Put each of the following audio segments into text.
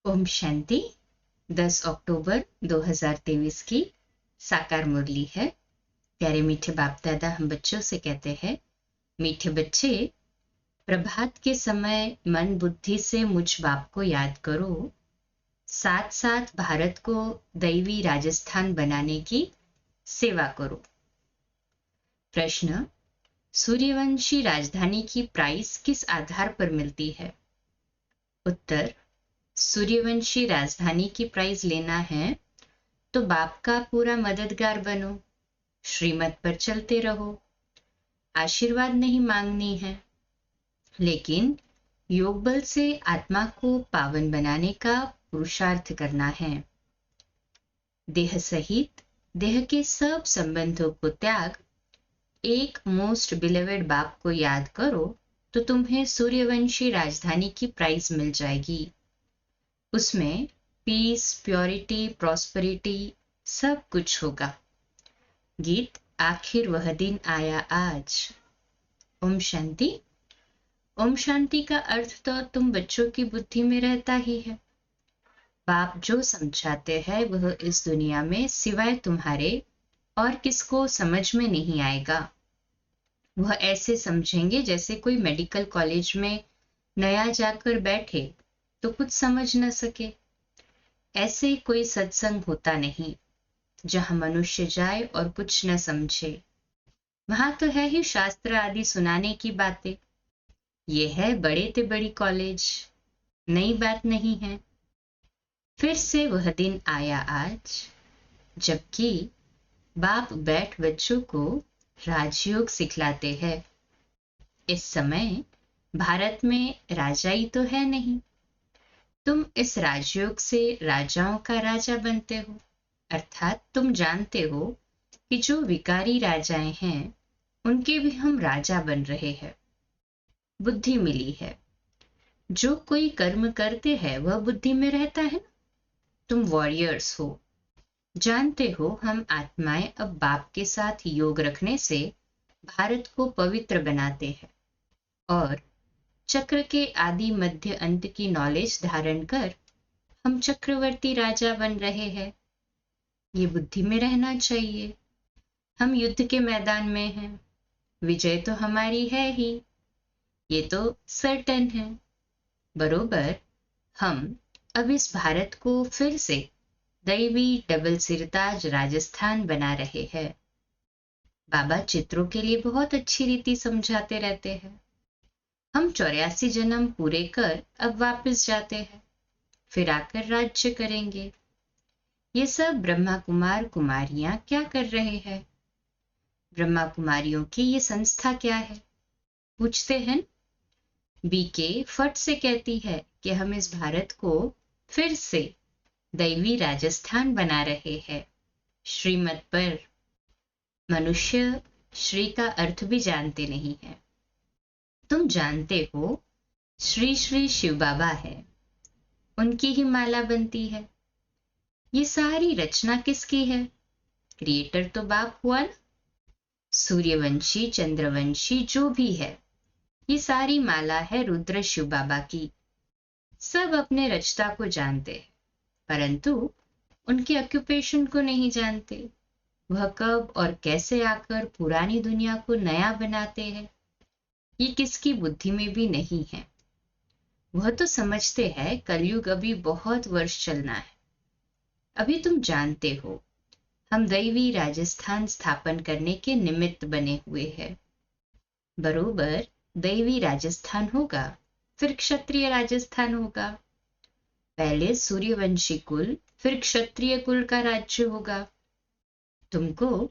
ओम शांति। 10 अक्टूबर 2023 की साकार मुरली है। प्यारे मीठे बाप दादा हम बच्चों से कहते हैं, मीठे बच्चे, प्रभात के समय मन बुद्धि से मुझ बाप को याद करो, साथ साथ भारत को दैवी राजस्थान बनाने की सेवा करो। प्रश्न, सूर्यवंशी राजधानी की प्राइस किस आधार पर मिलती है? उत्तर, सूर्यवंशी राजधानी की प्राइज लेना है तो बाप का पूरा मददगार बनो, श्रीमत पर चलते रहो। आशीर्वाद नहीं मांगनी है, लेकिन योग बल से आत्मा को पावन बनाने का पुरुषार्थ करना है। देह सहित देह के सब संबंधों को त्याग एक मोस्ट बिलीवेड बाप को याद करो तो तुम्हें सूर्यवंशी राजधानी की प्राइज मिल जाएगी। उसमें पीस, प्योरिटी, प्रॉस्पेरिटी सब कुछ होगा। गीत, आखिर वह दिन आया आज। ओम शांति। ओम शांति का अर्थ तो तुम बच्चों की बुद्धि में रहता ही है। बाप जो समझाते हैं वह इस दुनिया में सिवाय तुम्हारे और किसको समझ में नहीं आएगा। वह ऐसे समझेंगे जैसे कोई मेडिकल कॉलेज में नया जाकर बैठे तो कुछ समझ न सके। ऐसे कोई सत्संग होता नहीं जहां मनुष्य जाए और कुछ न समझे। वहां तो है ही शास्त्र आदि सुनाने की बातें। ये है बड़े ते बड़ी कॉलेज, नई बात नहीं है। फिर से वह दिन आया आज जबकि बाप बैठ बच्चों को राजयोग सिखलाते हैं। इस समय भारत में राजाई तो है नहीं। तुम इस राजयोग से राजाओं का राजा बनते हो, अर्थात तुम जानते हो कि जो विकारी राजाएं हैं उनके भी हम राजा बन रहे हैं। बुद्धि मिली है। जो कोई कर्म करते हैं वह बुद्धि में रहता है। तुम वॉरियर्स हो। जानते हो हम आत्माएं अब बाप के साथ योग रखने से भारत को पवित्र बनाते हैं और चक्र के आदि मध्य अंत की नॉलेज धारण कर हम चक्रवर्ती राजा बन रहे हैं। ये बुद्धि में रहना चाहिए। हम युद्ध के मैदान में हैं, विजय तो हमारी है ही, ये तो सर्टेन है। बरोबर हम अब इस भारत को फिर से दैवी डबल सिरताज राजस्थान बना रहे हैं। बाबा चित्रों के लिए बहुत अच्छी रीति समझाते रहते हैं। हम 84 जन्म पूरे कर अब वापस जाते हैं, फिर आकर राज्य करेंगे। ये सब ब्रह्मा कुमार कुमारियां क्या कर रहे हैं? ब्रह्मा कुमारियों की ये संस्था क्या है? पूछते हैं। बीके फट से कहती है कि हम इस भारत को फिर से दैवी राजस्थान बना रहे हैं, श्रीमत पर। मनुष्य श्री का अर्थ भी जानते नहीं है। तुम जानते हो श्री श्री शिव बाबा है, उनकी ही माला बनती है। ये सारी रचना किसकी है? क्रिएटर तो बाप हुआ ना। सूर्यवंशी, चंद्रवंशी जो भी है, ये सारी माला है रुद्र शिव बाबा की। सब अपने रचता को जानते हैं, परंतु उनके ऑक्यूपेशन को नहीं जानते। वह कब और कैसे आकर पुरानी दुनिया को नया बनाते हैं, ये किसकी बुद्धि में भी नहीं है। वह तो समझते हैं कलयुग अभी बहुत वर्ष चलना है। अभी तुम जानते हो हम दैवी राजस्थान स्थापन करने के निमित्त बने हुए हैं। बरोबर दैवी राजस्थान होगा, फिर क्षत्रिय राजस्थान होगा। पहले सूर्यवंशी कुल, फिर क्षत्रिय कुल का राज्य होगा। तुमको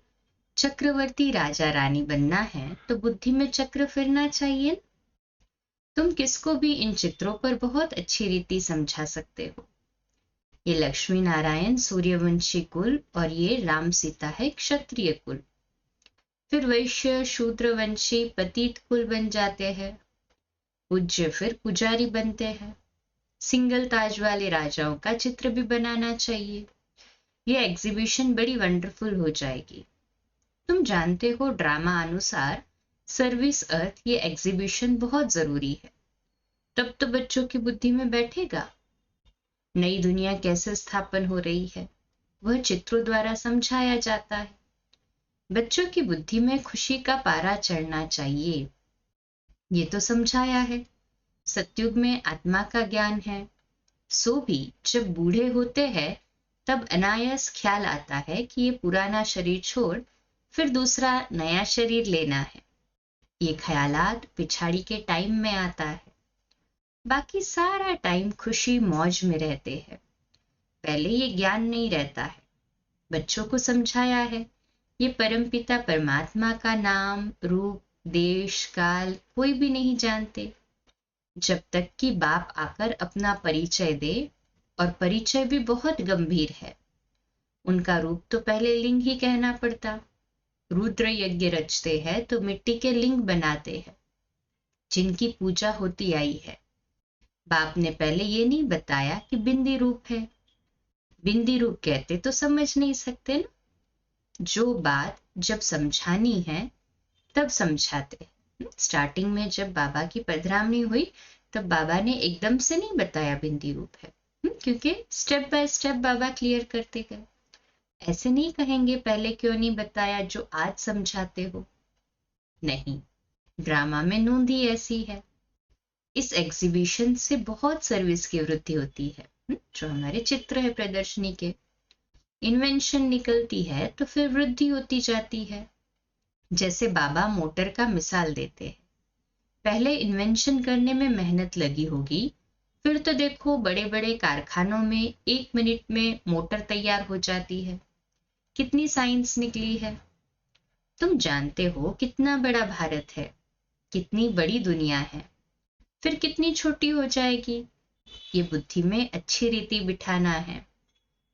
चक्रवर्ती राजा रानी बनना है तो बुद्धि में चक्र फिरना चाहिए। तुम किसको भी इन चित्रों पर बहुत अच्छी रीति समझा सकते हो। ये लक्ष्मी नारायण सूर्यवंशी कुल और ये राम सीता है क्षत्रिय कुल। फिर वैश्य शूद्रवंशी पतित कुल बन जाते हैं। पूज्य फिर पुजारी बनते हैं। सिंगल ताज वाले राजाओं का चित्र भी बनाना चाहिए। ये एग्जीबिशन बड़ी वंडरफुल हो जाएगी। तुम जानते हो ड्रामा अनुसार सर्विस अर्थ ये एग्जीबिशन बहुत जरूरी है। तब तो बच्चों की बुद्धि में बैठेगा। नई दुनिया कैसे स्थापन हो रही है वह चित्रों द्वारा समझाया जाता है। बच्चों की बुद्धि में खुशी का पारा चढ़ना चाहिए, ये तो समझाया है। सतयुग में आत्मा का ज्ञान है, सो भी जब बूढ़े होते हैं तब अनायास ख्याल आता है कि ये पुराना शरीर छोड़ फिर दूसरा नया शरीर लेना है। ये ख्यालात पिछाड़ी के टाइम में आता है, बाकी सारा टाइम खुशी मौज में रहते हैं। पहले ये ज्ञान नहीं रहता है। बच्चों को समझाया है ये परमपिता परमात्मा का नाम, रूप, देश, काल कोई भी नहीं जानते जब तक कि बाप आकर अपना परिचय दे, और परिचय भी बहुत गंभीर है। उनका रूप तो पहले लिंग ही कहना पड़ता। रुद्र यज्ञ रचते हैं तो मिट्टी के लिंग बनाते हैं जिनकी पूजा होती आई है। बाप ने पहले ये नहीं बताया कि बिंदी रूप है। बिंदी रूप कहते तो समझ नहीं सकते ना। जो बात जब समझानी है तब समझाते। स्टार्टिंग में जब बाबा की पधरामनी हुई तब बाबा ने एकदम से नहीं बताया बिंदी रूप है, क्योंकि step by step Baba clear करते गए। ऐसे नहीं कहेंगे पहले क्यों नहीं बताया जो आज समझाते हो। नहीं, ड्रामा में नूंद ही ऐसी है। इस एग्जीबिशन से बहुत सर्विस की वृद्धि होती है। जो हमारे चित्र है प्रदर्शनी के, इन्वेंशन निकलती है तो फिर वृद्धि होती जाती है। जैसे बाबा मोटर का मिसाल देते हैं। पहले इन्वेंशन करने में मेहनत लगी होगी, फिर तो देखो बड़े बड़े कारखानों में 1 मिनट में मोटर तैयार हो जाती है। कितनी साइंस निकली है। तुम जानते हो कितना बड़ा भारत है, कितनी बड़ी दुनिया है, फिर कितनी छोटी हो जाएगी। ये बुद्धि में अच्छी रीति बिठाना है।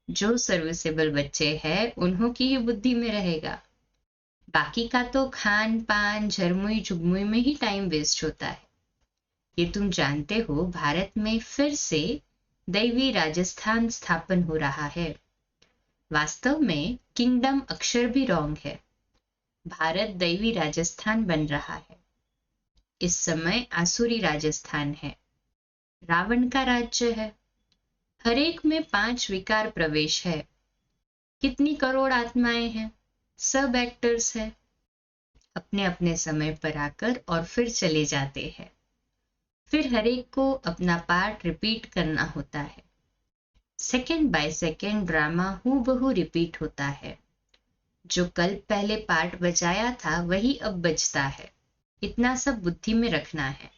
जो सर्विसेबल बच्चे हैं उन्हों की ही बुद्धि में रहेगा। बाकी का तो खान पान झरमुई झुगमुई में ही टाइम वेस्ट होता है। ये तुम जानते हो भारत में फिर से दैवी राजस्थान स्थापन हो रहा है। वास्तव में किंगडम अक्षर भी रॉन्ग है। भारत दैवी राजस्थान बन रहा है। इस समय आसुरी राजस्थान है। रावण का राज्य है। हर एक में 5 विकार प्रवेश है। कितनी करोड़ आत्माएं हैं, सब एक्टर्स हैं। अपने अपने समय पर आकर और फिर चले जाते हैं। फिर हर एक को अपना पार्ट रिपीट करना होता है। सेकंड बाय सेकंड ड्रामा हूबहू रिपीट होता है। जो कल पहले पार्ट बजाया था वही अब बजता है। इतना सब बुद्धि में रखना है।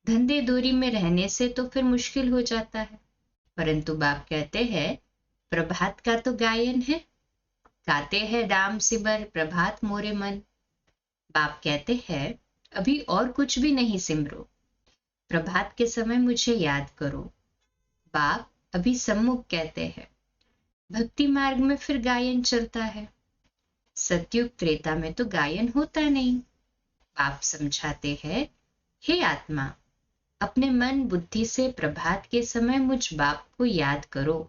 धंधे दूरी में रहने से तो फिर मुश्किल हो जाता है। परंतु बाप कहते हैं प्रभात का तो गायन है, गाते हैं राम सिमर प्रभात मोरे मन। बाप कहते हैं अभी और कुछ भी नहीं सिमरो, प्रभात के समय मुझे याद करो। बाप अभी सम्मुख कहते हैं। भक्ति मार्ग में फिर गायन चलता है। सतयुग त्रेता में तो गायन होता नहीं। बाप समझाते हैं हे आत्मा, अपने मन बुद्धि से प्रभात के समय मुझ बाप को याद करो।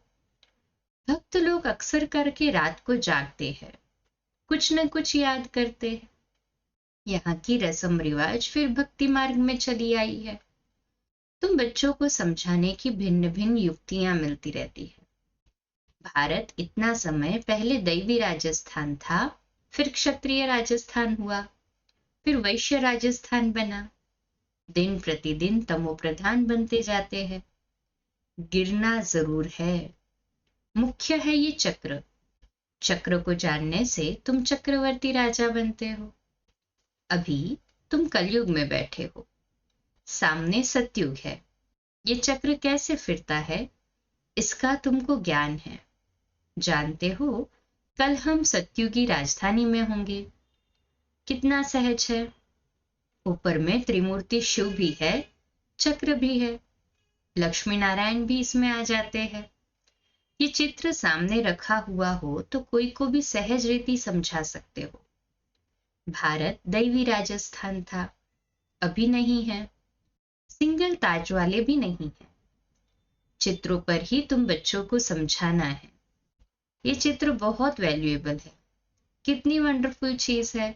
भक्त लोग अक्सर करके रात को जागते हैं, कुछ न कुछ याद करते हैं। यहाँ की रस्म रिवाज फिर भक्ति मार्ग में चली आई है। तुम बच्चों को समझाने की भिन्न भिन्न युक्तियां मिलती रहती है। भारत इतना समय पहले दैवी राजस्थान था, फिर क्षत्रिय राजस्थान हुआ, फिर वैश्य राजस्थान बना। दिन प्रतिदिन तमो प्रधान बनते जाते हैं। गिरना जरूर है। मुख्य है ये चक्र। चक्र को जानने से तुम चक्रवर्ती राजा बनते हो। अभी तुम कलयुग में बैठे हो, सामने सतयुग है। ये चक्र कैसे फिरता है इसका तुमको ज्ञान है। जानते हो कल हम सतयुगी राजधानी में होंगे। कितना सहज है। ऊपर में त्रिमूर्ति शिव भी है, चक्र भी है, लक्ष्मी नारायण भी इसमें आ जाते हैं। ये चित्र सामने रखा हुआ हो तो कोई को भी सहज रीति समझा सकते हो। भारत दैवी राजस्थान था, अभी नहीं है। सिंगल ताज वाले भी नहीं है। चित्रों पर ही तुम बच्चों को समझाना है। ये चित्र बहुत वैल्यूएबल है। कितनी वंडरफुल चीज है,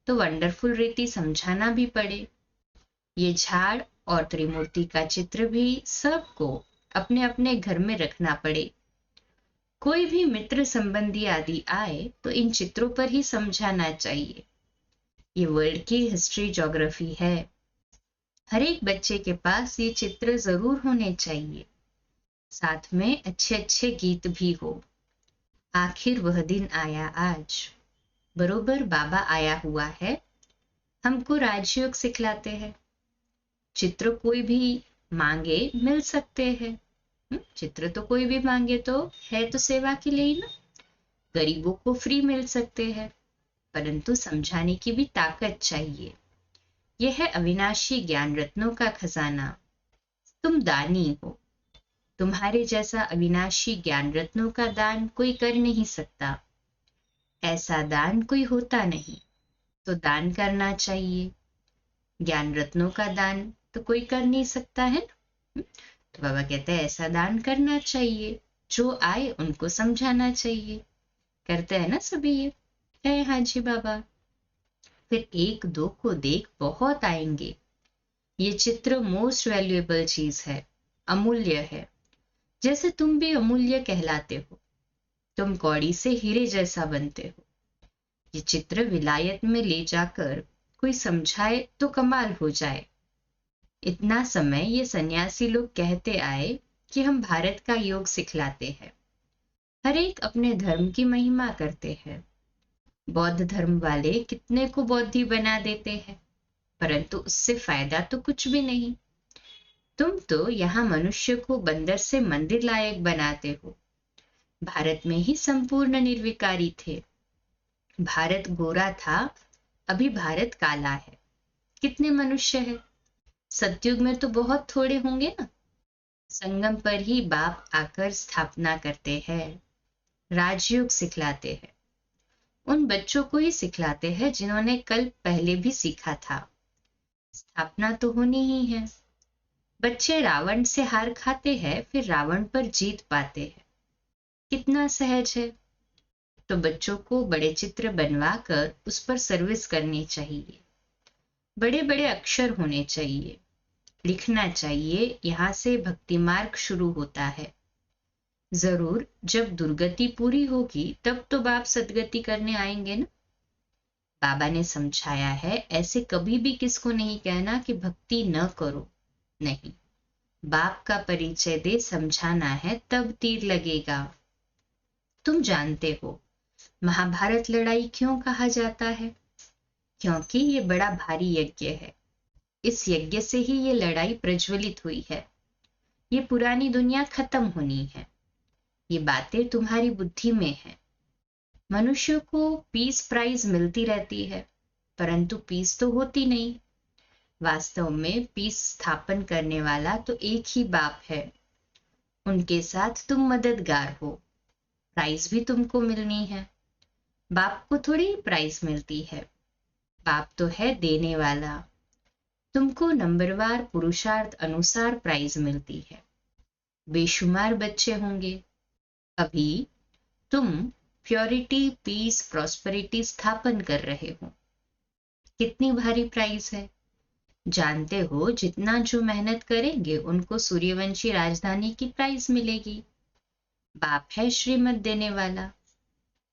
तो वंडरफुल रीति समझाना भी पड़े। ये झाड़ और त्रिमूर्ति का चित्र भी सबको अपने अपने घर में रखना पड़े। कोई भी मित्र संबंधी आदि आए तो इन चित्रों पर ही समझाना चाहिए। ये वर्ल्ड की हिस्ट्री ज्योग्राफी है। हर एक बच्चे के पास ये चित्र जरूर होने चाहिए। साथ में अच्छे अच्छे गीत भी हो। आखिर वह दिन आया आज, बरोबर बाबा आया हुआ है, हमको राजयोग सिखलाते हैं। चित्र कोई भी मांगे मिल सकते हैं। चित्र तो कोई भी मांगे तो है तो सेवा के लिए ही ना। गरीबों को फ्री मिल सकते हैं, परंतु समझाने की भी ताकत चाहिए। यह है अविनाशी ज्ञान रत्नों का खजाना। तुम दानी हो। तुम्हारे जैसा अविनाशी ज्ञान रत्नों का दान कोई कर नहीं सकता। ऐसा दान कोई होता नहीं, तो दान करना चाहिए। ज्ञान रत्नों का दान तो कोई कर नहीं सकता है ना। तो बाबा कहते हैं ऐसा दान करना चाहिए, जो आए उनको समझाना चाहिए। करते हैं ना सभी ये। है हाँ जी बाबा। फिर एक दो को देख बहुत आएंगे। ये चित्र मोस्ट वैल्यूएबल चीज है, अमूल्य है। जैसे तुम भी अमूल्य कहलाते हो। तुम कौड़ी से हीरे जैसा बनते हो। ये चित्र विलायत में ले जाकर कोई समझाए तो कमाल हो जाए। इतना समय ये सन्यासी लोग कहते आए कि हम भारत का योग सिखलाते हैं। हर एक अपने धर्म की महिमा करते हैं। बौद्ध धर्म वाले कितने को बौद्धि बना देते हैं, परंतु उससे फायदा तो कुछ भी नहीं। तुम तो यहाँ मनुष्य को बंदर से मंदिर लायक बनाते हो। भारत में ही संपूर्ण निर्विकारी थे। भारत गोरा था, अभी भारत काला है। कितने मनुष्य है? सतयुग में तो बहुत थोड़े होंगे ना। संगम पर ही बाप आकर स्थापना करते हैं, राजयोग सिखलाते हैं। उन बच्चों को ही सिखलाते हैं जिन्होंने कल पहले भी सीखा था। स्थापना तो होनी ही है। बच्चे रावण से हार खाते हैं, फिर रावण पर जीत पाते हैं। कितना सहज है। तो बच्चों को बड़े चित्र बनवा कर उस पर सर्विस करनी चाहिए। बड़े बड़े अक्षर होने चाहिए। लिखना चाहिए, यहाँ से भक्ति मार्ग शुरू होता है। जरूर जब दुर्गति पूरी होगी तब तो बाप सदगति करने आएंगे ना। बाबा ने समझाया है, ऐसे कभी भी किसको नहीं कहना कि भक्ति न करो। नहीं, बाप का परिचय दे समझाना है, तब तीर लगेगा। तुम जानते हो महाभारत लड़ाई क्यों कहा जाता है? क्योंकि ये बड़ा भारी यज्ञ है। इस यज्ञ से ही ये लड़ाई प्रज्वलित हुई है। ये पुरानी दुनिया खत्म होनी है। ये बातें तुम्हारी बुद्धि में है। मनुष्य को पीस प्राइज मिलती रहती है, परंतु पीस तो होती नहीं। वास्तव में पीस स्थापन करने वाला तो एक ही बाप है। उनके साथ तुम मददगार हो। प्राइज भी तुमको मिलनी है। बाप को थोड़ी प्राइज मिलती है। बाप तो है देने वाला। तुमको नंबरवार पुरुषार्थ अनुसार प्राइज मिलती है। बेशुमार बच्चे होंगे। अभी तुम प्योरिटी, पीस, प्रॉस्पेरिटी स्थापन कर रहे हो। कितनी भारी प्राइज है। जानते हो जितना जो मेहनत करेंगे उनको सूर्यवंशी राजधानी की प्राइज मिलेगी। बाप है श्रीमत देने वाला।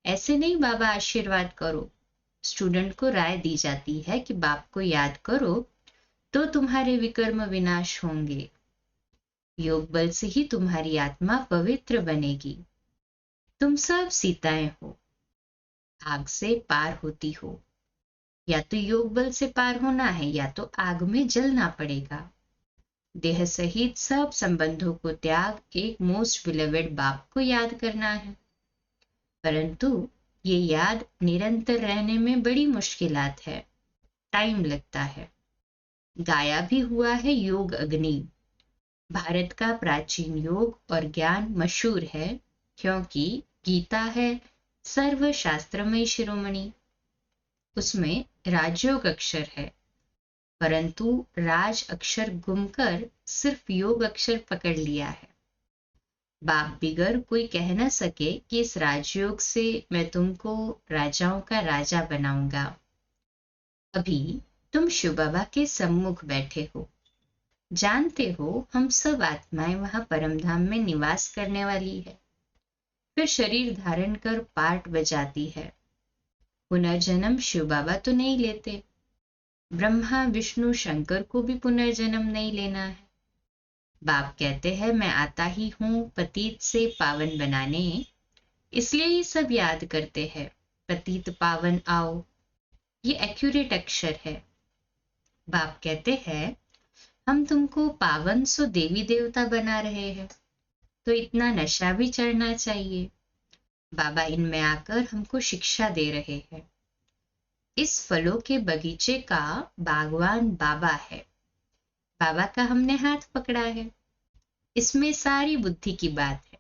ऐसे नहीं बाबा आशीर्वाद करो। स्टूडेंट को राय दी जाती है कि बाप को याद करो तो तुम्हारे विकर्म विनाश होंगे। योग बल से ही तुम्हारी आत्मा पवित्र बनेगी। तुम सब सीताएं हो, आग से पार होती हो। या तो योग बल से पार होना है या तो आग में जलना पड़ेगा। देह सहित सब संबंधों को त्याग एक मोस्ट बिलवेड बाप को याद करना है। परंतु ये याद निरंतर रहने में बड़ी मुश्किलात है, टाइम लगता है। गाया भी हुआ है योग अग्नि। भारत का प्राचीन योग और ज्ञान मशहूर है, क्योंकि गीता है सर्वशास्त्रमय शिरोमणि। उसमें राजयोग अक्षर है, परंतु राज अक्षर गुमकर सिर्फ योग अक्षर पकड़ लिया है। बाप बिगर कोई कह न सके कि इस राजयोग से मैं तुमको राजाओं का राजा बनाऊंगा। अभी तुम शिव बाबा के सम्मुख बैठे हो। जानते हो हम सब आत्माएं वहां परमधाम में निवास करने वाली है, फिर शरीर धारण कर पार्ट बजाती है। पुनर्जन्म शिव बाबा तो नहीं लेते, ब्रह्मा विष्णु शंकर को भी पुनर्जन्म नहीं लेना है। बाप कहते हैं मैं आता ही हूं पतित से पावन बनाने, इसलिए ही सब याद करते हैं पतित पावन आओ। ये एक्यूरेट अक्षर है। बाप कहते हैं हम तुमको पावन सो देवी देवता बना रहे हैं, तो इतना नशा भी चढ़ना चाहिए। बाबा इनमें आकर हमको शिक्षा दे रहे हैं। इस फलों के बगीचे का बागवान बाबा है। बाबा का हमने हाथ पकड़ा है। इसमें सारी बुद्धि की बात है।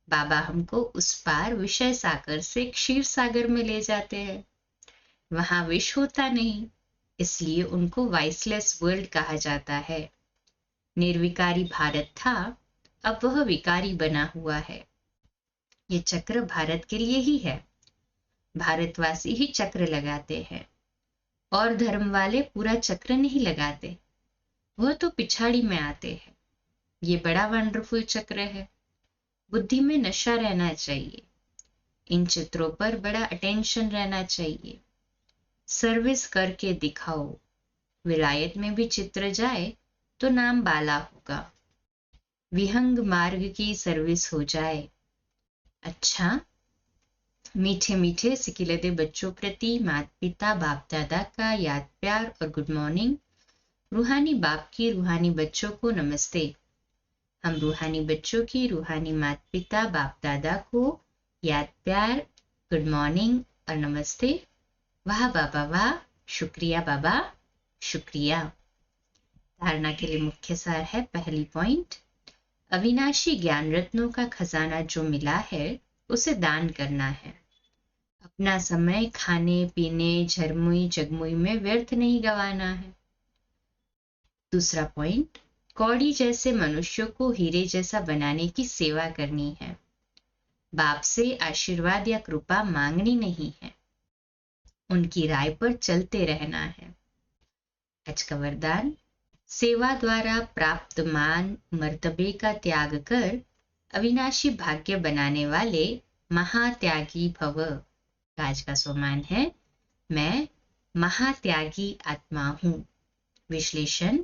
बाबा हमको उस पार विषय सागर से क्षीर सागर में ले जाते हैं। वहां विष होता नहीं, इसलिए उनको वाइसलेस वर्ल्ड कहा जाता है। निर्विकारी भारत था, अब वह विकारी बना हुआ है। ये चक्र भारत के लिए ही है। भारतवासी ही चक्र लगाते हैं, और धर्म वाले पूरा चक्र नहीं लगाते, वह तो पिछाड़ी में आते हैं। ये बड़ा वंडरफुल चक्र है। बुद्धि में नशा रहना चाहिए। इन चित्रों पर बड़ा अटेंशन रहना चाहिए। सर्विस करके दिखाओ। विलायत में भी चित्र जाए तो नाम बाला होगा। विहंग मार्ग की सर्विस हो जाए। अच्छा, मीठे मीठे सिकिलते बच्चों प्रति माता पिता बाप दादा का याद प्यार और गुड मॉर्निंग। रूहानी बाप की रूहानी बच्चों को नमस्ते। हम रूहानी बच्चों की रूहानी माता पिता बाप दादा को याद प्यार, गुड मॉर्निंग और नमस्ते। वाह बाबा वाह, शुक्रिया बाबा शुक्रिया। धारणा के लिए मुख्य सार है। पहली पॉइंट, अविनाशी ज्ञान रत्नों का खजाना जो मिला है उसे दान करना है। अपना समय खाने पीने झरमुई जगमुई में व्यर्थ नहीं गंवाना है। दूसरा पॉइंट, कौड़ी जैसे मनुष्यों को हीरे जैसा बनाने की सेवा करनी है। बाप से आशीर्वाद या कृपा मांगनी नहीं है, उनकी राय पर चलते रहना है। आज का वरदान, सेवा द्वारा प्राप्त मान मर्तबे का त्याग कर अविनाशी भाग्य बनाने वाले महात्यागी भव। आज का सोमान है, मैं महात्यागी आत्मा हूं। विश्लेषण,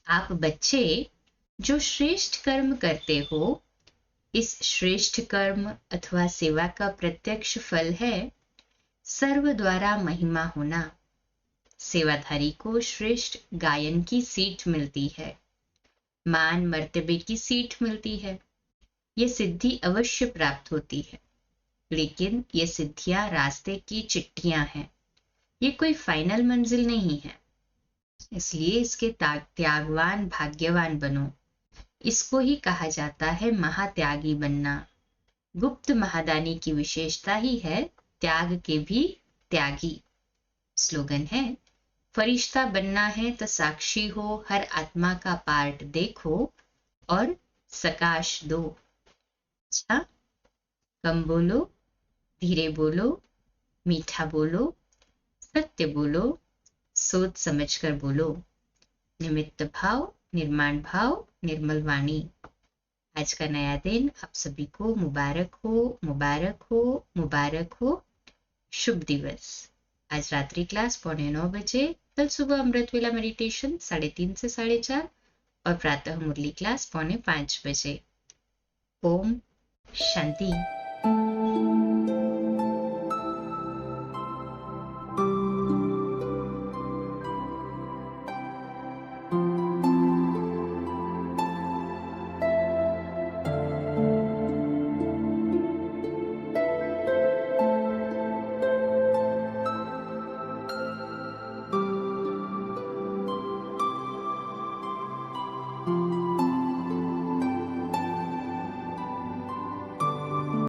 आप बच्चे जो श्रेष्ठ कर्म करते हो, इस श्रेष्ठ कर्म अथवा सेवा का प्रत्यक्ष फल है सर्व द्वारा महिमा होना। सेवाधारी को श्रेष्ठ गायन की सीट मिलती है, मान मर्तबे की सीट मिलती है। यह सिद्धि अवश्य प्राप्त होती है, लेकिन ये सिद्धियां रास्ते की चिट्ठियां हैं। ये कोई फाइनल मंजिल नहीं है। इसलिए इसके त्यागवान भाग्यवान बनो। इसको ही कहा जाता है महात्यागी बनना। गुप्त महादानी की विशेषता ही है त्याग के भी त्यागी। स्लोगन है, फरिश्ता बनना है तो साक्षी हो, हर आत्मा का पार्ट देखो और सकाश दो। अच्छा, कम बोलो, धीरे बोलो, मीठा बोलो, सत्य बोलो, सोच समझकर बोलो। निमित्त भाव, निर्माण भाव, निर्मल वाणी। आज का नया दिन आप सभी को मुबारक हो, मुबारक हो, मुबारक हो। शुभ दिवस। आज रात्रि क्लास 9:15 बजे, कल सुबह अमृत वेला मेडिटेशन 3:30 से 4:30 और प्रातः मुरली क्लास 4:45 बजे। ओम शांति।